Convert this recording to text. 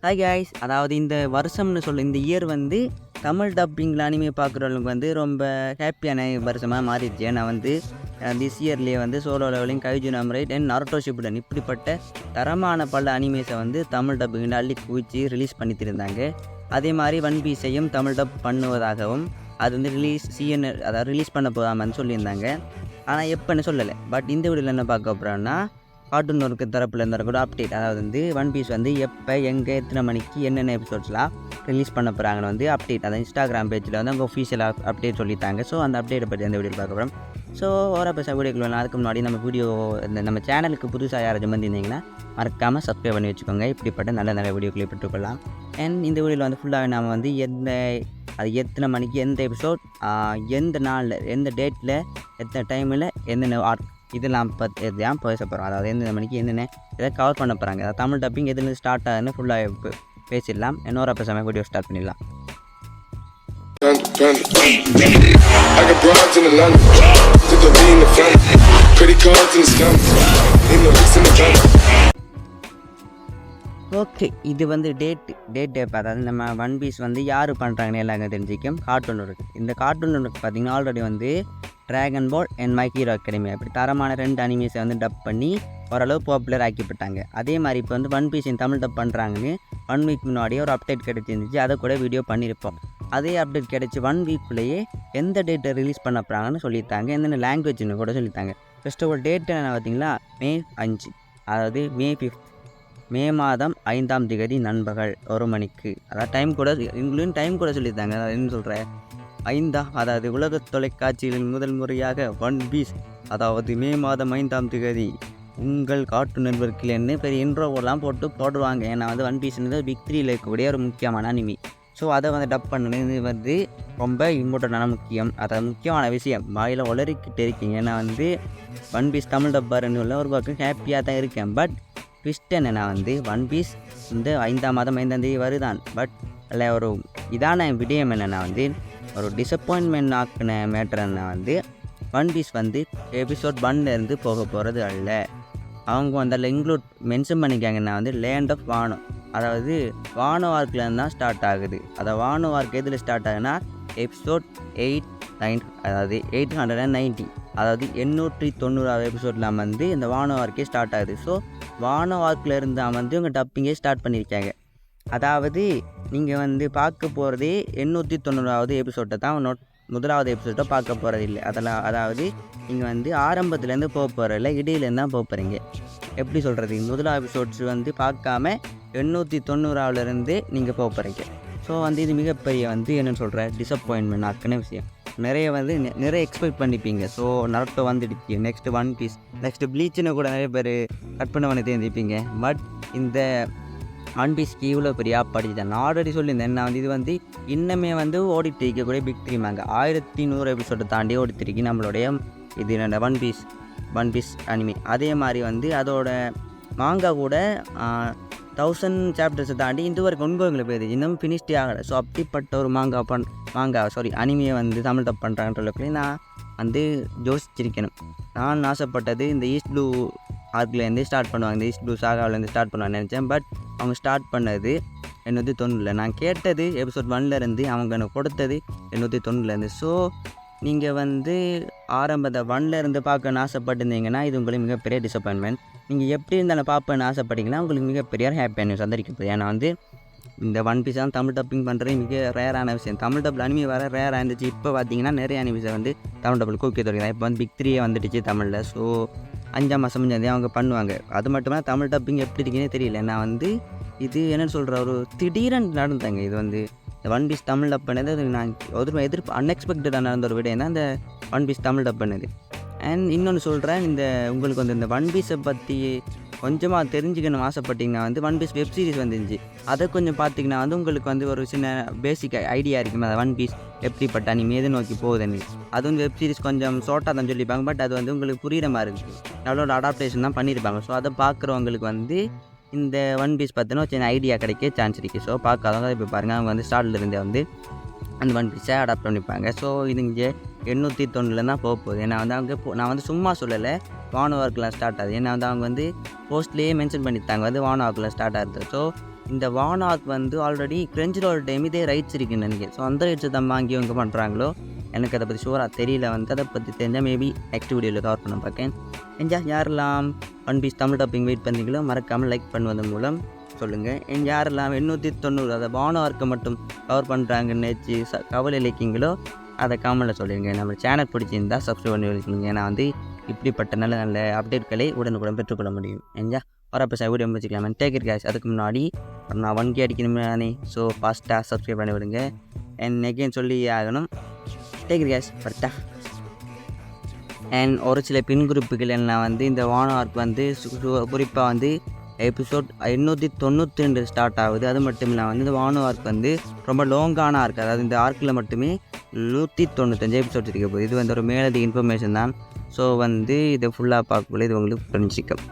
Hi guys, அதாவது இந்த வருஷம்னு இந்த இயர் வந்து தமிழ் டப்பிங்கில் அனிமே பார்க்குறவங்களுக்கு வந்து ரொம்ப ஹாப்பியான வருஷமாக மாறிடுச்சு. ஏன்னா வந்து திஸ் இயர்லேயே வந்து solo levelling, Kaiju number eight and Naruto Shippuden இப்படிப்பட்ட தரமான பல அனிமேஸை வந்து தமிழ் டப்பிங்கில் அள்ளி குவிச்சு ரிலீஸ் பண்ணிட்டு இருந்தாங்க. அதே மாதிரி ஒன் பீஸையும் தமிழ் டப் பண்ணுவதாகவும் அது வந்து ரிலீஸ் பண்ண போகாமன்னு சொல்லியிருந்தாங்க. ஆனால் எப்போன்னு சொல்லலை. பட் இந்த வீடியோவில் என்ன பார்க்க போகிறோன்னா, கார்ட்டூன் ஒர்க்கு தரப்பில் இருந்த கூட அப்டேட். அதாவது வந்து ஒன் பீஸ் வந்து எப்போ எங்கே எத்தனை மணிக்கு என்னென்ன எபிசோட்ஸ்லாம் ரிலீஸ் பண்ண போகிறாங்கன்னு வந்து அப்டேட். அதாவது இன்ஸ்டாகிராம் பேஜில் வந்து அவங்க ஒஃபீஷியலாக அப்டேட் சொல்லிட்டாங்க. ஸோ அந்த அப்டேட்டை பற்றி அந்த வீடியோ பார்க்க போகிறோம். ஸோ ஓரப்பசா வீடியோக்குள்ள வரலாம். அதுக்கு முன்னாடி நம்ம சேனலுக்கு புதுசாக யாராச்சும் வந்திருந்தீங்கன்னா மறக்காமல் சப்ஸ்கிரைப் பண்ணி வச்சுக்கோங்க. இப்படிப்பட்ட நல்ல நல்ல வீடியோக்களை பெற்றுக்கொள்ளலாம். அண்ட் இந்த வீடியோவில் வந்து ஃபுல்லாக நம்ம வந்து அது எத்தனை மணிக்கு எந்த எபிசோட், எந்த நாளில், எந்த டேட்டில், எத்தனை டைமில், என்னென்ன இதெல்லாம் தான் பேச போகிறோம். அதாவது எந்தெந்த மணிக்கு என்னென்ன இதை கவர் பண்ண போகிறாங்க. அதாவது தமிழ் டப்பிங் எதுலேருந்து ஸ்டார்ட் ஆகுதுன்னு ஃபுல்லாக பேசிடலாம். இன்னொரு பேசாமல் வீடியோ ஸ்டார்ட் பண்ணிடலாம். ஓகே, இது வந்து டேட் அதாவது நம்ம ஒன் பீஸ் வந்து யார் பண்ணுறாங்கன்னு எல்லாங்க தெரிஞ்சிக்கும். Cartoon work. இந்த கார்ட்டூன் ஒர்க் பார்த்திங்கன்னா ஆல்ரெடி வந்து Dragon Ball and My Hero Academy அப்படி தரமான 2 அனிமேஸை வந்து டப் பண்ணி ஓரளவு பாப்புலர் ஆக்கிவிட்டாங்க. அதே மாதிரி இப்போ வந்து ஒன் பீஸின் தமிழ் டப் பண்ணுறாங்கன்னு 1 வீக் முன்னாடியே ஒரு அப்டேட் கிடச்சிருந்துச்சு. அதை கூட வீடியோ பண்ணியிருப்போம். அதே அப்டேட் கிடச்சி 1 வீக்குள்ளேயே எந்த டேட்டை ரிலீஸ் பண்ண போகிறாங்கன்னு சொல்லிட்டாங்க. எந்தெந்த லாங்குவேஜ்னு கூட சொல்லிட்டாங்க. ஃபர்ஸ்ட் ஆஃப் ஆல் டேட் என்ன பார்த்தீங்களா, May 5, அதாவது May 5th, மே மாதம் 5ஆம் தேதி நண்பகல் 1 மணிக்கு. அதாவது டைம் கூட சொல்லியிருந்தாங்க. அதாவது என்ன சொல்கிறேன், 5 அதாவது உலக தொலைக்காட்சியில் முதல் முறையாக ஒன் பீஸ் அதாவது மே மாதம் 5ஆம் தேதி உங்கள் கார்ட்டூன் நெட்வொர்க்கில் என்ன பெரிய இன்ட்ரோவெல்லாம் போடுவாங்க. ஏன்னா வந்து ஒன் பீஸ்ன்றது பிக் 3ல் இருக்கக்கூடிய ஒரு முக்கியமான அனிமி. ஸோ அதை வந்து டப் பண்ணது வந்து ரொம்ப இம்பார்ட்டண்டான முக்கியமான விஷயம். வாயில் உளறிக்கிட்டு இருக்கீங்க. ஏன்னா வந்து ஒன் பீஸ் தமிழ் டப்பாருன்னு உள்ள ஒரு பக்கம் ஹாப்பியாக தான் இருக்கேன். பட் ட்விஸ்ட் என்னென்னா வந்து ஒன் பீஸ் இந்த 5ஆம் மாதம் 5ஆம் தேதி வருதான். பட் அதில் ஒரு இதான விடயம் என்னென்னா வந்து ஒரு டிசப்பாயின்மெண்ட் ஆக்கின மேட்டர்னா வந்து ஒன் பீஸ் வந்து எபிசோட் 1லேருந்து போக போகிறது அல்ல. அவங்க வந்து அதில் மென்ஷன் பண்ணிக்காங்கன்னா வந்து லேண்ட் ஆஃப் வானோ, அதாவது வானோ ஆர்க்லேருந்து தான் ஸ்டார்ட் ஆகுது. அதாவது வானோ ஆர்க் எதில் ஸ்டார்ட் ஆகுதுன்னா எபிசோட் 890, அதாவது 890, அதாவது 890 எபிசோடில் வந்து இந்த வானோ ஆர்க்கே ஸ்டார்ட் ஆகுது. ஸோ வானோ ஆர்க்கில் இருந்தால் வந்து இவங்க டப்பிங்கே ஸ்டார்ட் பண்ணியிருக்காங்க. அதாவது நீங்கள் வந்து பார்க்க போகிறதே 890வது எபிசோட்டை தான், முதலாவது எபிசோட்டை பார்க்க போகிறது இல்லை. அதாவது நீங்கள் வந்து ஆரம்பத்துலேருந்து போக போகிறதில்ல, இடையிலேருந்து தான் போக போகிறீங்க. எப்படி சொல்கிறது, முதலாவது எபிசோட்ஸ் வந்து பார்க்காம 890லேருந்து நீங்கள் போக போகிறீங்க. ஸோ வந்து இது மிகப்பெரிய வந்து என்னென்னு சொல்கிறேன் டிசப்பாயின்மெண்ட் ஆக்குன விஷயம். நிறைய எக்ஸ்பெக்ட் பண்ணிப்பீங்க. ஸோ நருட்டோ வந்துடுச்சு, நெக்ஸ்ட்டு ஒன் பீஸ், நெக்ஸ்ட்டு ப்ளீச்சுன்னு கூட நிறைய பேர் கட் பண்ண தெரிஞ்சுப்பீங்க. பட் இந்த ஒன் பீஸ்க்கு இவ்வளோ பெரிய படிச்சுட்டேன். நான் ஆல்ரெடி சொல்லியிருந்தேன். நான் வந்து இது வந்து இன்னமே வந்து ஓடிட்டு இருக்கக்கூடிய பிக் 3 மேங்க 1100 எபிசோடை தாண்டி ஓடித்திருக்கு நம்மளுடைய இது ஒன் பீஸ் அனிமி. அதே மாதிரி வந்து அதோட மாங்கா கூட 1000 சாப்டர்ஸை தாண்டி இது வரைக்கும் ஒன்கோயிங்கில் போயிடுது, இன்னும் ஃபினிஷ்டே ஆகலை. ஸோ அப்படிப்பட்ட ஒரு அனிமையை வந்து தமிழ் டப் பண்ணுறாங்கன்றதுக்குள்ளே நான் வந்து யோசிச்சிருக்கணும். நான் ஆசைப்பட்டது இந்த ஈஸ்ட் ப்ளூ ஆர்க்லேருந்து ஸ்டார்ட் பண்ணுவாங்க, இந்த ஈஸ்ட் ப்ளூ சாகாவிலேருந்து ஸ்டார்ட் பண்ணுவாங்கன்னு நினச்சேன். பட் அவங்க ஸ்டார்ட் பண்ணது 890. நான் கேட்டது எபிசோட் 1லேருந்து, அவங்க எனக்கு கொடுத்தது 890லேருந்து. ஸோ நீங்கள் வந்து ஆரம்பத்தை 1லேருந்து பார்க்கணுன்னு ஆசைப்பட்டிருந்தீங்கன்னா இது உங்களுக்கு மிகப்பெரிய டிசப்பாயின்மெண்ட். நீங்கள் எப்படி இருந்தாலும் பார்ப்பேன்னு ஆசைப்பட்டீங்கன்னா உங்களுக்கு மிகப்பெரிய ஹாப்பி நியூஸ் வந்திருக்குது. ஏன்னா வந்து இந்த ஒன் பீஸ் தான் தமிழ் டப்பிங் பண்ணுறது மிக ரேரான விஷயம். தமிழ் டப்பில் அனிமி வர ரேராக இருந்துச்சு. இப்போ பார்த்தீங்கன்னா நிறைய அனிமிஸை வந்து தமிழ் டப்பில் கூக்கி தொடங்கிதான். இப்போ வந்து பிக் 3 வந்துடுச்சு தமிழில். ஸோ 5ஆம் மாதம் அவங்க பண்ணுவாங்க. அது மட்டும் இல்லை, தமிழ் டப்பிங் எப்படி இருக்குன்னே தெரியல. நான் வந்து இது என்னென்னு சொல்கிற ஒரு திடீரென்னு நடந்தாங்க. இது வந்து இந்த ஒன் பீஸ் தமிழ் டப் பண்ணது நான் அன்எக்ஸ்பெக்டடாக நடந்த ஒரு விடயம் தான் இந்த ஒன் பீஸ் தமிழ் டப் பண்ணது. அண்ட் இன்னொன்று சொல்கிறேன், உங்களுக்கு வந்து இந்த ஒன் பீஸை பற்றி கொஞ்சமாக தெரிஞ்சுக்கணும் ஆசைப்பட்டிங்கன்னா வந்து ஒன் பீஸ் வெப் சீரிஸ் வந்துருந்துச்சு. அதை கொஞ்சம் பார்த்திங்கன்னா வந்து உங்களுக்கு வந்து ஒரு சின்ன பேசிக் ஐடியா இருக்கும். அது ஒன் பீஸ் எப்படிப்பட்ட அனிமே எது நோக்கி போகுதுன்னு. அது வந்து வெப் சீரிஸ் கொஞ்சம் ஷார்ட்டாக தான் சொல்லியிருப்பாங்க. பட் அது வந்து உங்களுக்கு புரிகிற மாதிரி இருக்குது, எவ்வளோ அடாப்டேஷன் தான் பண்ணியிருப்பாங்க. ஸோ அதை பார்க்குறவங்களுக்கு வந்து இந்த ஒன் பீஸ் பார்த்தினா சின்ன ஐடியா கிடைக்க சான்ஸ் இருக்குது. ஸோ பார்க்காதவங்க இப்போ பாருங்கள், அவங்க வந்து ஸ்டார்ட்லேருந்தே வந்து அந்த ஒன் பீஸை அடாப்ட் பண்ணிப்பாங்க. ஸோ இது இங்கே 890 தான் போகுது. ஏன்னா வந்து நான் வந்து சும்மா சொல்லலை, வானோ ஒர்க்கெலாம் ஸ்டார்ட் ஆகுது. ஏன்னா வந்து அவங்க வந்து போஸ்ட்லேயே மென்ஷன் பண்ணிட்டாங்க வந்து வானோ ஒர்க்கெலாம் ஸ்டார்ட் ஆகுது. ஸோ இந்த வான் ஆர்க் வந்து ஆல்ரெடி கிரெஞ்சிலோட டைம் இதே ரைட்ஸ் இருக்குன்னு நினைக்கிறேன். ஸோ அந்த ரைட்ஸை தான் வாங்கி இவங்க பண்ணுறாங்களோ எனக்கு அதை பற்றி ஷூராக தெரியல. வந்து அதை பற்றி தெரிஞ்சால் மேபி நெக்ஸ்ட் வீடியோவில் கவர் பண்ண பார்க்கேன். யாரெல்லாம் One Piece Tamil dubbing wait பண்ணுறீங்களோ மறக்காமல் லைக் பண்ணுவதன் மூலம் சொல்லுங்கள். யாரெல்லாம் 890 அதை வான் ஆர்க்கை மட்டும் கவர் பண்ணுறாங்கன்னு நினச்சி கவலை இலக்கிங்களோ அதை கமெண்ட்டில் சொல்லிடுங்க. நம்ம சேனல் பிடிச்சிருந்தால் சப்ஸ்கிரைப் பண்ணி வச்சுக்கோங்க. ஏன்னா வந்து இப்படிப்பட்ட நல்ல நல்ல அப்டேட்களை உடனுக்குடன் பெற்றுக்கொள்ள முடியும். வரப்போ வீடியோ முடிச்சிக்கலாம். Take it guys. அதுக்கு முன்னாடி நான் 1K அடிக்கணுமே நானே. ஸோ ஃபாஸ்ட்டாக சப்ஸ்கிரைப் பண்ணி விடுங்க. எகெயின் சொல்லி ஆகணும். Take it guys patta. And ஒரு சில பின் குரூப்புகள் எல்லாம் வந்து இந்த வான் ஆர்க் வந்து குறிப்பாக வந்து எபிசோட் 892 ஸ்டார்ட் ஆகுது. அது மட்டும் இல்லாமல் வந்து இந்த வான் ஆர்க் வந்து ரொம்ப லாங்கான ஆர்க். அதாவது இந்த ஆர்க்கில் மட்டுமே 195 எபிசோட்ஸ் இருக்க போகுது. இது வந்து ஒரு மேலதிக இன்ஃபர்மேஷன் தான். ஸோ வந்து இதை ஃபுல்லாக பார்க்கக்குள்ள இது உங்களுக்கு புரிஞ்சிக்கும்.